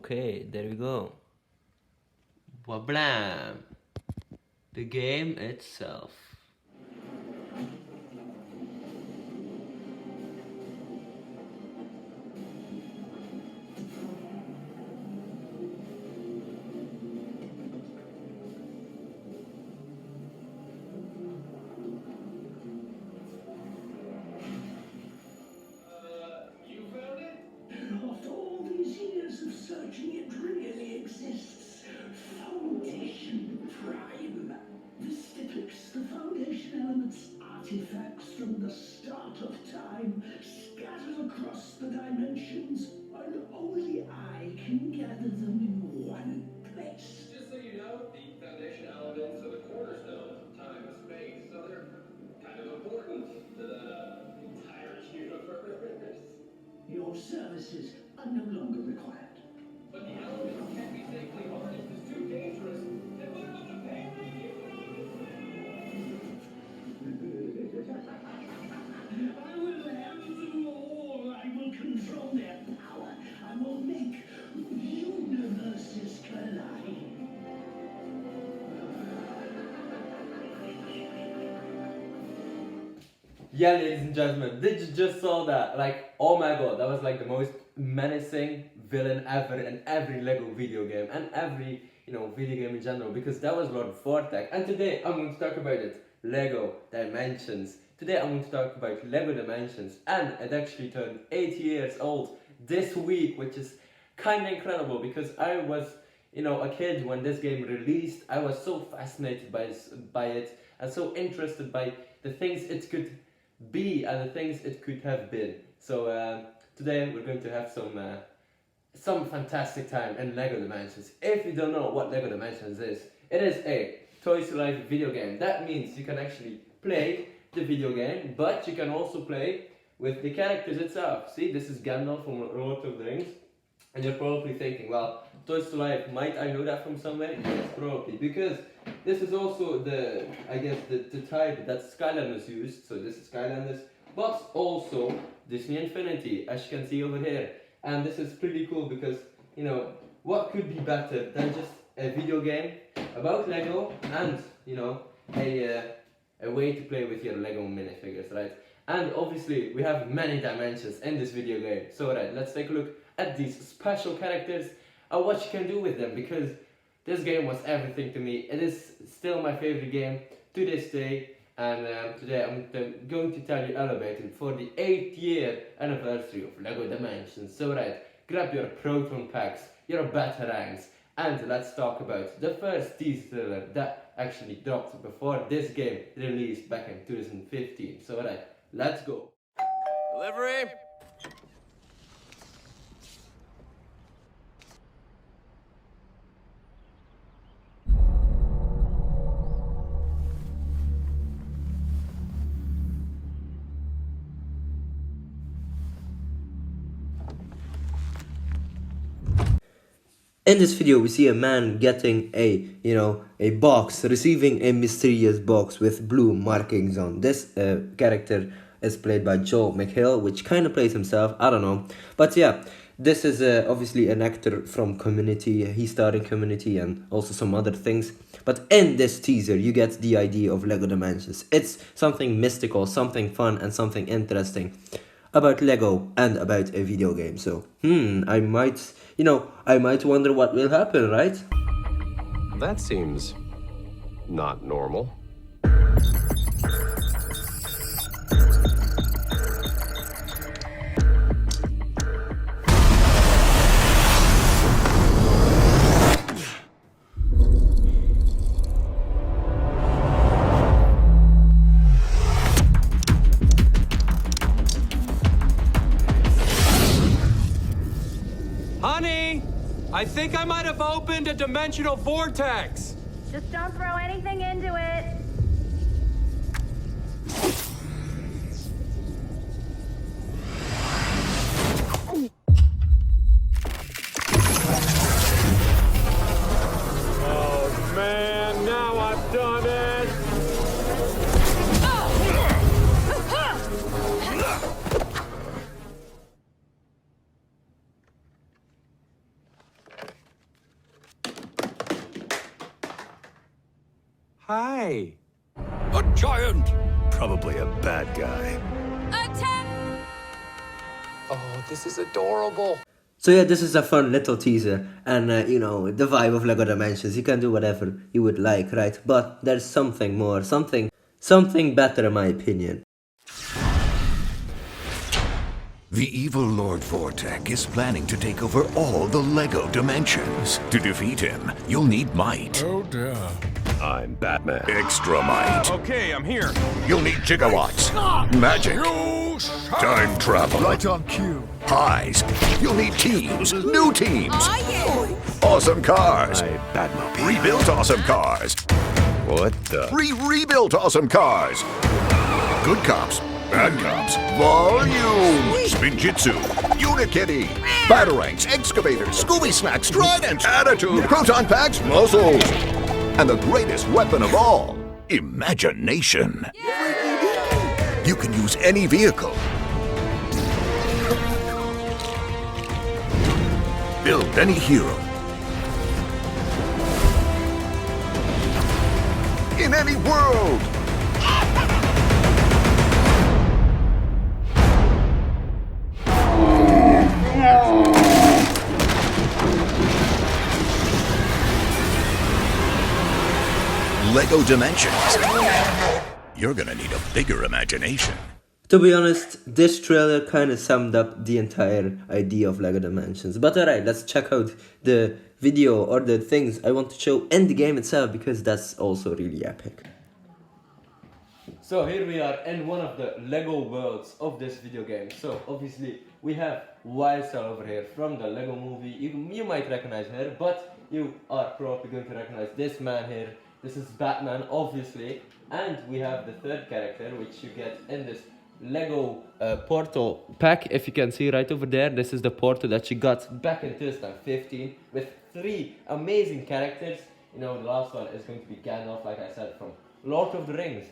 Okay, there we go. Wablam! The game itself. You found it? After all these years of searching, it really exists. Foundation Prime. This depicts the Foundation Element's artifacts from the start of time, scattered across the dimensions, and only I can gather them in one place. Just so you know, the Foundation elements are the cornerstone of time and space, so they're kind of important to the entire universe. Your services are no longer required. But the elements can't be safely harnessed. It's too dangerous. And what about the payment? I will handle all. I will control their power. I will make universes collide. Yeah, ladies and gentlemen, did you just saw that? Like, oh my god, that was like the most menacing villain ever in every Lego video game and every, video game in general, because that was Lord Vortex. And today I'm going to talk about it, Lego Dimensions. Today I'm going to talk about Lego Dimensions, and it actually turned 8 years old this week, which is kind of incredible because I was, a kid when this game released. I was so fascinated by it and so interested by the things it could be and the things it could have been. So today we're going to have some fantastic time in Lego Dimensions. If you don't know what Lego Dimensions is, it is a Toys to Life video game. That means you can actually play the video game, but you can also play with the characters itself. See, this is Gandalf from Lord of the Rings, and you're probably thinking, well, Toys to Life, might I know that from somewhere? Yes, probably, because this is also the type that Skylanders used. So this is Skylanders, but also Disney Infinity, as you can see over here. And this is pretty cool because, what could be better than just a video game about Lego and, a way to play with your Lego minifigures, right? And obviously we have many dimensions in this video game. So right, let's take a look at these special characters and what you can do with them, because this game was everything to me. It is still my favorite game to this day, and today I'm going to tell you all about it for the 8th year anniversary of Lego Dimensions. So right, grab your Proton packs, your Batarangs, and let's talk about the first teaser trailer that actually dropped before this game released back in 2015. So right, let's go. Delivery. In this video, we see a man getting a box, receiving a mysterious box with blue markings on. This character is played by Joel McHale, which kind of plays himself, I don't know. But yeah, this is obviously an actor from Community. He starred in Community and also some other things. But in this teaser, you get the idea of Lego Dimensions. It's something mystical, something fun, and something interesting about Lego and about a video game. So, I might wonder what will happen, right? That seems not normal. Honey, I think I might have opened a dimensional vortex. Just don't throw anything into it. Oh man, now I've done it. Hi. A giant! Probably a bad guy. Oh, this is adorable. So yeah, this is a fun little teaser, and you know, the vibe of LEGO Dimensions. You can do whatever you would like, right? But there's something more, something better in my opinion. The evil Lord Vortek is planning to take over all the LEGO dimensions. To defeat him, you'll need might. Oh dear. I'm Batman. Extra might. Okay, I'm here. You'll need gigawatts. Magic. Time travel. Right on cue. Highs. You'll need teams. New teams. Awesome cars. Batmobile. Rebuilt awesome cars. What the? Rebuilt awesome cars. Good cops. Bad cops. Volume. Spinjitzu. Unikitty. Batarangs. Excavators. Scooby Snacks. Tridents. Attitude. Proton packs. Muscles. And the greatest weapon of all, imagination. You can use any vehicle. Build any hero. In any world. LEGO Dimensions. You're gonna need a bigger imagination. To be honest, this trailer kind of summed up the entire idea of LEGO Dimensions. But alright, let's check out the video or the things I want to show in the game itself, because that's also really epic. So here we are in one of the LEGO worlds of this video game. So obviously we have Wildstar over here from the LEGO movie. You might recognize her, but you are probably going to recognize this man here. This is Batman, obviously. And we have the third character, which you get in this LEGO Portal pack. If you can see right over there, this is the Portal that you got back in 2015 with 3 amazing characters. You know, the last one is going to be Gandalf, like I said, from Lord of the Rings.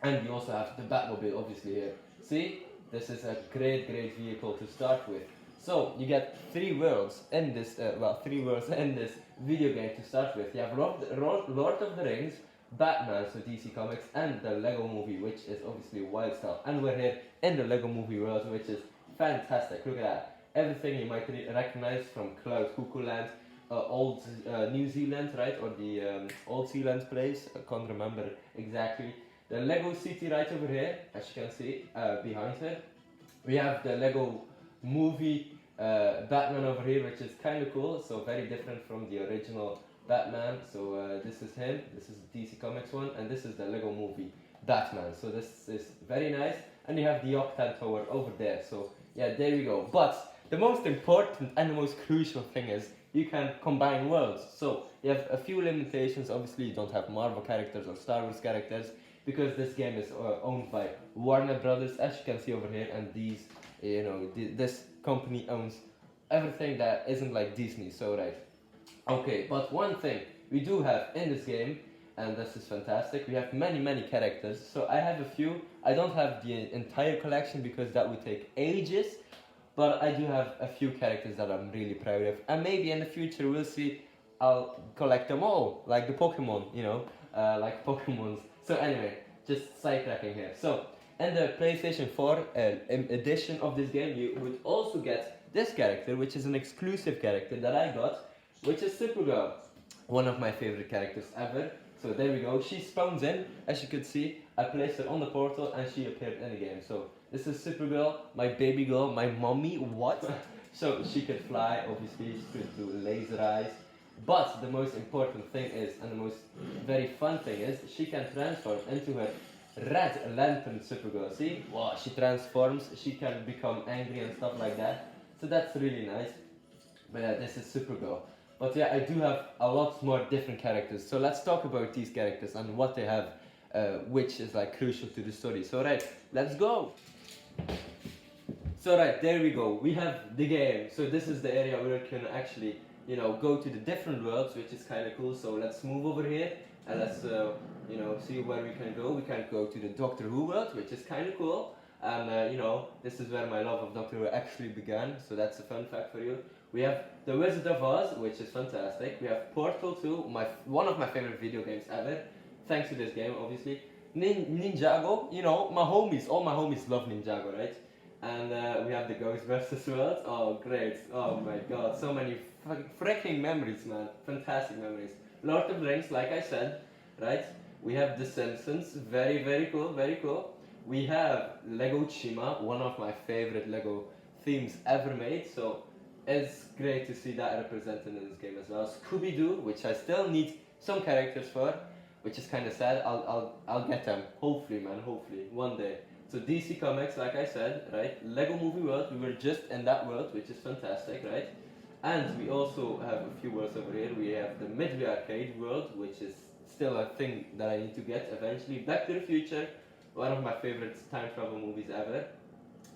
And you also have the Batmobile, obviously, here. See? This is a great vehicle to start with. So, you get 3 worlds in this, 3 worlds in this video game to start with. You have Lord of the Rings, Batman, so DC Comics, and the LEGO movie, which is obviously Wildstar. And we're here in the LEGO movie world, which is fantastic. Look at that. Everything you might recognize from Cloud Cuckoo Land, old New Zealand, right? Or the Old Zealand place. I can't remember exactly. The LEGO city right over here, as you can see, behind her. We have the LEGO movie Batman over here, which is kind of cool, so very different from the original Batman. So this is him, this is the DC Comics one, and this is the LEGO movie Batman. So this is very nice. And you have the Octan Tower over there, so yeah, there you go. But the most important and the most crucial thing is you can combine worlds. So you have a few limitations. Obviously you don't have Marvel characters or Star Wars characters, because this game is owned by Warner Brothers, as you can see over here, and these, you know, this company owns everything that isn't like Disney, so right. Okay, but one thing we do have in this game, and this is fantastic, we have many characters. So I have a few. I don't have the entire collection because that would take ages, but I do have a few characters that I'm really proud of, and maybe in the future we'll see I'll collect them all, like the Pokemon, you know, like Pokemons. So anyway, just sidetracking here. So in the PlayStation 4 edition of this game, you would also get this character, which is an exclusive character that I got, which is Supergirl, one of my favorite characters ever. So there we go. She spawns in, as you could see. I placed her on the portal and she appeared in the game. So this is Supergirl, my baby girl, my mommy. What? So she could fly, obviously. She could do laser eyes. But the most important thing is, and the most very fun thing is, she can transform into her Red Lantern Supergirl. See? Wow, she transforms, she can become angry and stuff like that. So that's really nice. But yeah, this is Supergirl. But yeah, I do have a lot more different characters. So let's talk about these characters and what they have, which is like crucial to the story. So right, let's go! So right, there we go. We have the game. So this is the area where we can actually, you know, go to the different worlds, which is kind of cool. So let's move over here and let's, you know, see where we can go. We can go to the Doctor Who world, which is kind of cool. And, you know, this is where my love of Doctor Who actually began. So that's a fun fact for you. We have The Wizard of Oz, which is fantastic. We have Portal 2, one of my favorite video games ever. thanks to this game, obviously. Ninjago, you know, all my homies love Ninjago, right? And we have the Ghostbusters world. Oh, great. Oh my god, so many freaking memories, man. Fantastic memories. Lord of the Rings, like I said, right? We have The Simpsons, very, very cool, very cool. We have Lego Chima, one of my favorite Lego themes ever made, so it's great to see that represented in this game as well. Scooby-Doo, which I still need some characters for, which is kind of sad. I'll get them, hopefully, man, hopefully, one day. So DC Comics, like I said, right? Lego Movie World, we were just in that world, which is fantastic, right? And we also have a few worlds over here. We have the Midway Arcade world, which is still a thing that I need to get eventually. Back to the Future, one of my favorite time travel movies ever,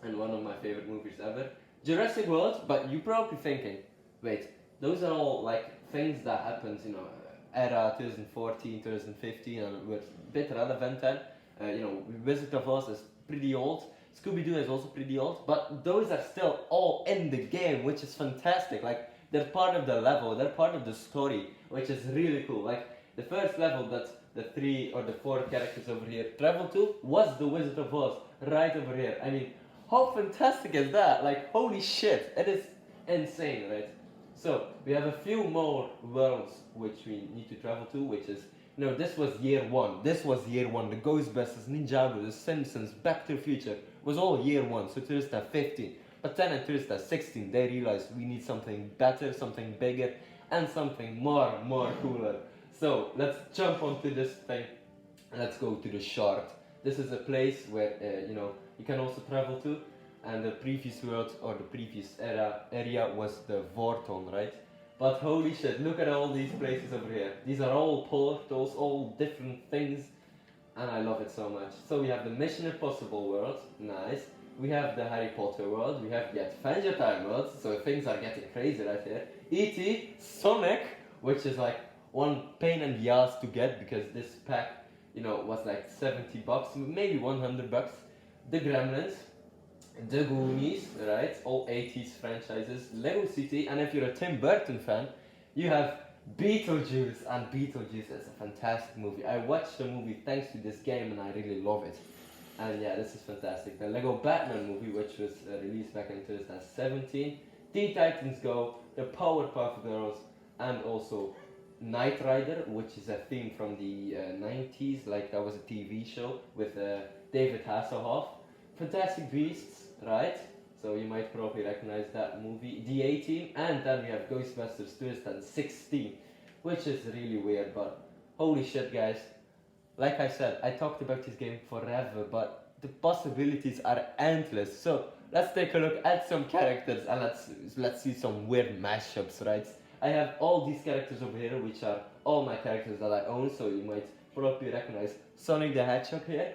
and one of my favorite movies ever. Jurassic World, but you're probably thinking, wait, those are all like things that happened, you know, era 2014, 2015, and were a bit relevant then. You know, Wizard of Oz is pretty old. Scooby-Doo is also pretty old, but those are still all in the game, which is fantastic. Like, they're part of the level, they're part of the story, which is really cool. Like, the first level that the 3 or the 4 characters over here traveled to was the Wizard of Oz, right over here. I mean, how fantastic is that? Like, holy shit, it is insane, right? So, we have a few more worlds which we need to travel to, which is, you know, this was year 1. This was year 1. The Ghostbusters, Ninjago, The Simpsons, Back to the Future was all year 1, so 2015. But then in 2016, they realized we need something better, something bigger, and something more cooler. So, let's jump onto this thing, and let's go to the Shard. This is a place where, you know, you can also travel to, and the previous world, or the previous area was the Vorton, right? But holy shit, look at all these places over here. These are all portals, all different things, and I love it so much. So we have the Mission Impossible world, nice. We have the Harry Potter world, we have the Adventure Time world, so things are getting crazy right here. E.T., Sonic, which is like one pain in the ass to get because this pack, you know, was like 70 bucks, maybe 100 bucks. The Gremlins, the Goonies, right? All 80s franchises, Lego City, and if you're a Tim Burton fan, you have Beetlejuice, and Beetlejuice is a fantastic movie. I watched the movie thanks to this game and I really love it. And yeah, this is fantastic. The Lego Batman movie, which was released back in 2017, Teen Titans Go, the Powerpuff Girls, and also Knight Rider, which is a theme from the 90s, like that was a TV show with David Hasselhoff. Fantastic Beasts, right? So you might probably recognize that movie. The A-Team, and then we have Ghostbusters 2016, which is really weird, but holy shit, guys. Like I said, I talked about this game forever, but the possibilities are endless. So let's take a look at some characters and let's see some weird mashups, right? I have all these characters over here, which are all my characters that I own, so you might probably recognize Sonic the Hedgehog here,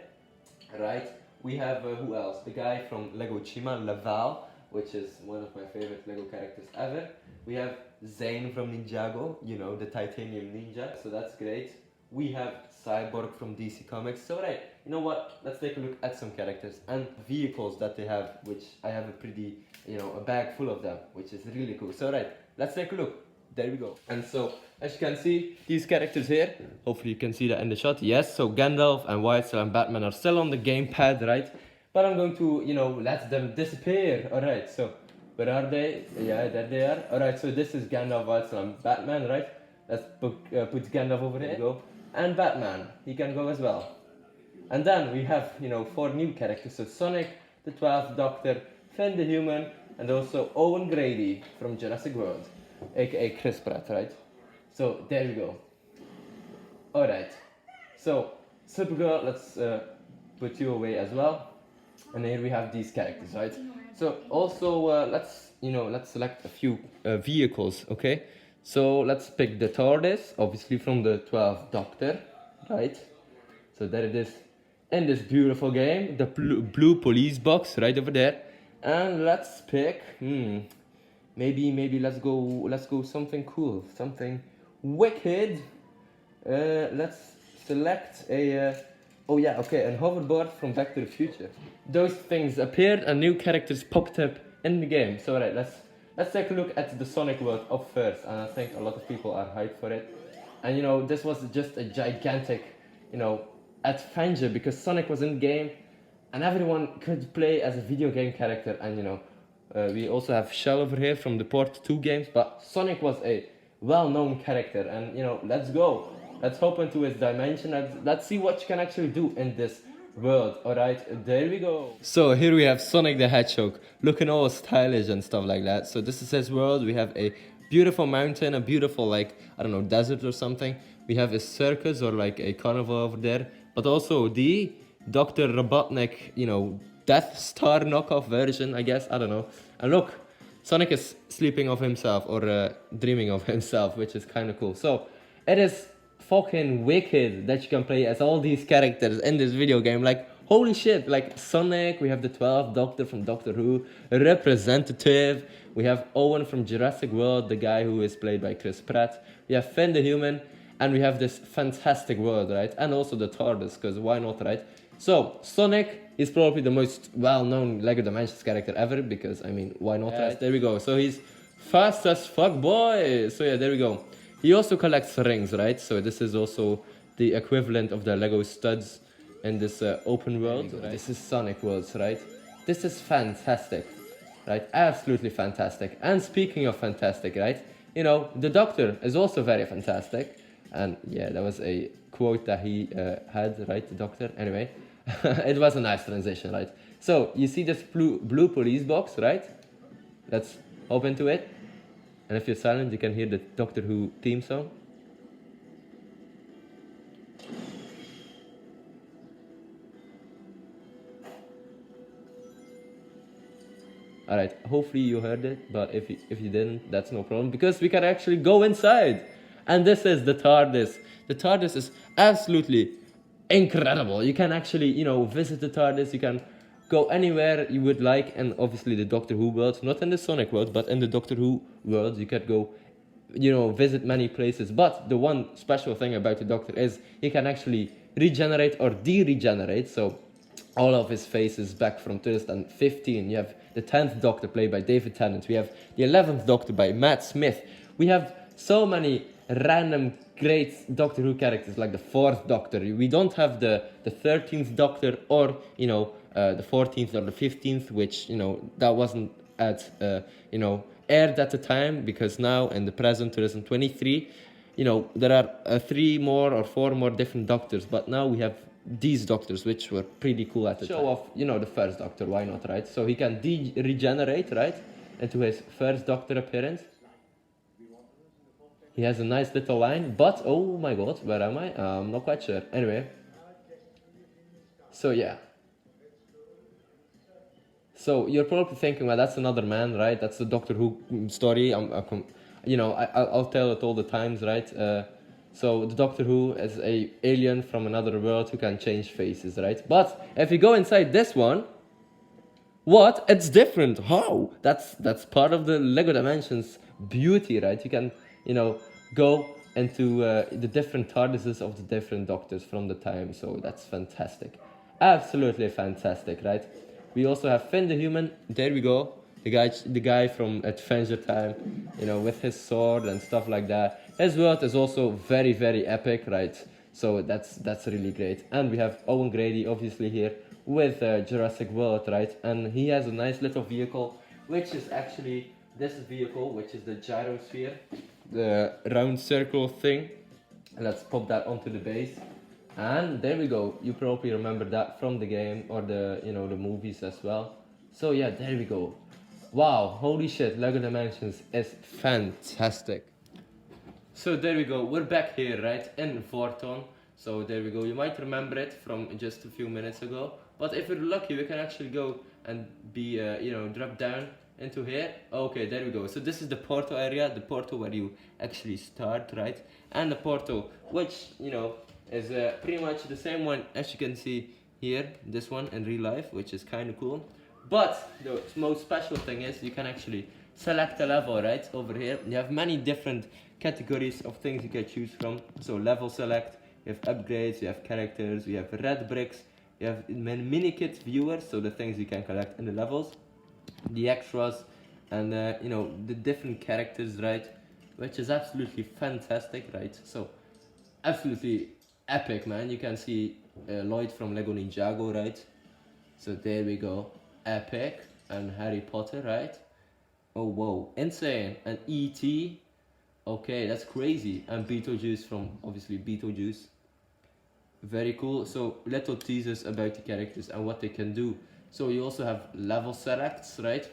right? We have, who else? The guy from Lego Chima, Laval, which is one of my favorite Lego characters ever. We have Zane from Ninjago, you know, the Titanium Ninja, so that's great. We have Cyborg from DC Comics. So right, you know what? Let's take a look at some characters and vehicles that they have, which I have a pretty, you know, a bag full of them, which is really cool. So right, let's take a look. There we go. And so, as you can see, these characters here, hopefully you can see that in the shot. Yes, so Gandalf and Whitestone and Batman are still on the gamepad, right? But I'm going to, you know, let them disappear. Alright, so, where are they? Yeah, there they are. Alright, so this is Gandalf, Whitestone and Batman, right? Let's put Gandalf over here. Go. And Batman, he can go as well. And then we have, you know, 4 new characters. So Sonic, the 12th Doctor, Finn the Human, and also Owen Grady from Jurassic World, aka Chris Pratt, right? So there we go. Alright, so Supergirl, let's put you away as well. And here we have these characters, right? So also let's select a few vehicles, okay? So let's pick the TARDIS, obviously from the 12th Doctor, right? So there it is in this beautiful game, the blue police box right over there. And let's pick, maybe let's go something cool, something wicked. Let's select a, oh yeah, okay, a hoverboard from Back to the Future. Those things appeared and new characters popped up in the game. So right, let's take a look at the Sonic world up first, and I think a lot of people are hyped for it. And you know, this was just a gigantic, you know, adventure, because Sonic was in game and everyone could play as a video game character. And you know, we also have Shell over here from the Port 2 games, but Sonic was a well-known character. And you know, let's go. Let's hop into his dimension. Let's see what you can actually do in this world. Alright, there we go. So here we have Sonic the Hedgehog, looking all stylish and stuff like that. So this is his world. We have a beautiful mountain, a beautiful, like, I don't know, desert or something. We have a circus or like a carnival over there, but also the Dr. Robotnik, you know, Death Star knockoff version, I guess. I don't know. And look, Sonic is sleeping of himself, or dreaming of himself, which is kind of cool. So it is fucking wicked that you can play as all these characters in this video game. Like, holy shit, like Sonic, we have the 12th Doctor from Doctor Who, Representative, we have Owen from Jurassic World, the guy who is played by Chris Pratt, we have Finn the Human, and we have this fantastic world, right? And also the TARDIS, because why not, right? So, Sonic is probably the most well-known LEGO Dimensions character ever, because, I mean, why not, right? There we go. So he's fast as fuck, boy! So yeah, there we go. He also collects rings, right? So this is also the equivalent of the Lego studs in this open world. Right? This is Sonic Worlds, right? This is fantastic, right? Absolutely fantastic. And speaking of fantastic, right? You know, the Doctor is also very fantastic. And yeah, that was a quote that he had, right? The Doctor. Anyway, it was a nice transition, right? So you see this blue police box, right? Let's hop into it. And if you're silent, you can hear the Doctor Who theme song. Alright, hopefully you heard it, but if you didn't, that's no problem, because we can actually go inside. And this is the TARDIS. The TARDIS is absolutely incredible. You can actually, you know, visit the TARDIS, you can go anywhere you would like, and obviously the Doctor Who world, not in the Sonic world, but in the Doctor Who world, you could go, you know, visit many places. But the one special thing about the Doctor is he can actually regenerate or de-regenerate. So all of his faces back from 2015. You have the 10th Doctor played by David Tennant. We have the 11th Doctor by Matt Smith. We have so many random great Doctor Who characters, like the 4th Doctor. We don't have the 13th Doctor, or, you know, the 14th or the 15th, which, you know, that wasn't at, you know, aired at the time, because now in the present 2023, you know, there are 3 more or 4 more different Doctors, but now we have these Doctors, which were pretty cool at the time. Show off, you know, the first Doctor, why not, right? So he can regenerate, right, into his first Doctor appearance. He has a nice little line, but, oh my god, where am I? I'm not quite sure. Anyway. So, yeah. So, you're probably thinking, well, that's another man, right? That's the Doctor Who story. You know, I'll tell it all the times, right? So, the Doctor Who is a alien from another world who can change faces, right? But, if you go inside this one, what? It's different. How? That's part of the LEGO Dimensions beauty, right? You can, you know, go into the different TARDISes of the different Doctors from the time. So that's fantastic. Absolutely fantastic, right? We also have Finn the Human. There we go. The guy from Adventure Time, you know, with his sword and stuff like that. His world is also very, very epic, right? So that's really great. And we have Owen Grady, obviously, here with Jurassic World, right? And he has a nice little vehicle, which is actually this vehicle, which is the gyrosphere, the round circle thing. Let's pop that onto the base, and there we go. You probably remember that from the game or the, you know, the movies as well. So yeah, there we go. Wow, holy shit, LEGO Dimensions is fantastic. So there we go. We're back here, right, in Vorton. So there we go. You might remember it from just a few minutes ago. But if you're lucky, we can actually go and be, you know, drop down into here. Okay, there we go. So this is the portal area, the portal where you actually start, right? And the portal, which, you know, is pretty much the same one as you can see here, this one in real life, which is kind of cool. But the most special thing is you can actually select a level, right? Over here, you have many different categories of things you can choose from. So level select, you have upgrades, you have characters, you have red bricks, you have mini kit viewers, so the things you can collect in the levels, the extras, and you know, the different characters, right? Which is absolutely fantastic, right? So absolutely epic, man. You can see Lloyd from Lego Ninjago, right? So there we go, epic. And Harry Potter, right? Oh whoa, insane. And E.T. Okay, that's crazy. And Beetlejuice from, obviously, Beetlejuice. Very cool. So little teasers about the characters and what they can do. So you also have level selects, right?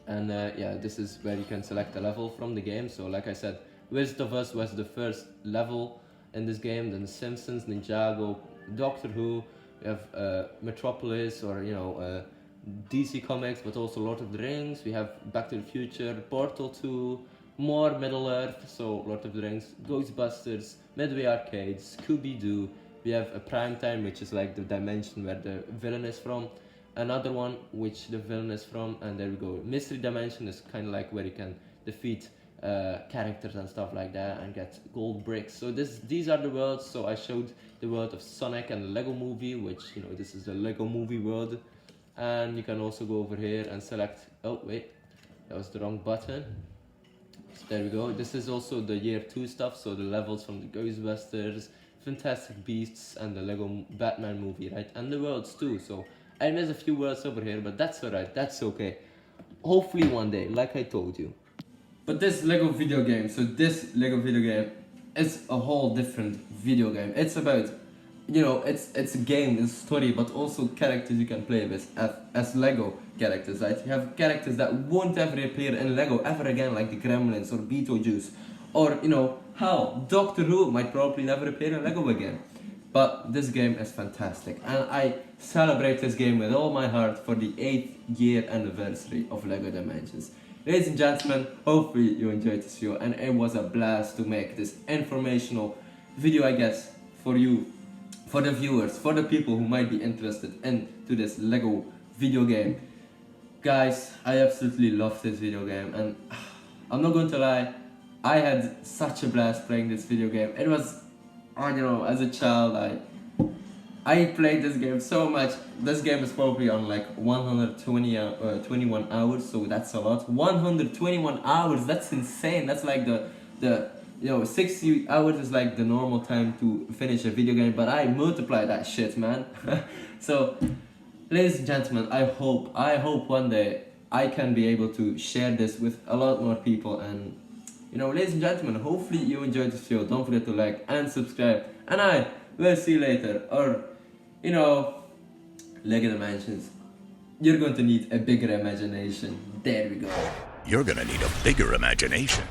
And yeah, this is where you can select a level from the game. So like I said, Wizard of Oz was the first level in this game. Then Simpsons, Ninjago, Doctor Who. We have Metropolis, or you know, DC Comics, but also Lord of the Rings. We have Back to the Future, Portal 2, more Middle Earth, so Lord of the Rings, Ghostbusters, Midway Arcade, Scooby-Doo. We have a Primetime, which is like the dimension where the villain is from. Another one, which the villain is from, and there we go. Mystery Dimension is kind of like where you can defeat characters and stuff like that and get gold bricks. So these are the worlds. So I showed the world of Sonic and the Lego Movie, which, you know, this is the Lego Movie world. And you can also go over here and select, oh wait, that was the wrong button. So there we go. This is also the year 2 stuff, so the levels from the Ghostbusters, Fantastic Beasts, and the Lego Batman movie, right? And the worlds too. So I missed a few words over here, but that's alright, that's okay. Hopefully one day, like I told you. But this Lego video game, so this Lego video game is a whole different video game. It's about, you know, it's a game, it's a story, but also characters you can play with as Lego characters, right? You have characters that won't ever appear in Lego ever again, like the Gremlins or Beetlejuice, or, you know, hell, Doctor Who might probably never appear in Lego again. But this game is fantastic, and I celebrate this game with all my heart for the 8th year anniversary of Lego Dimensions. Ladies and gentlemen, hopefully you enjoyed this video, and it was a blast to make this informational video, I guess, for you, for the viewers, for the people who might be interested into this Lego video game. Guys, I absolutely love this video game, and I'm not going to lie, I had such a blast playing this video game. It was, you know, as a child, I played this game so much. This game is probably on like 121 hours, so that's a lot. 121 hours, that's insane. That's like the you know, 60 hours is like the normal time to finish a video game, but I multiply that shit, man. So, ladies and gentlemen, I hope one day I can be able to share this with a lot more people. And, you know, ladies and gentlemen, hopefully you enjoyed this video. Don't forget to like and subscribe, and I will see you later. Or, you know, Lego Dimensions, you're going to need a bigger imagination. There we go. You're gonna need a bigger imagination.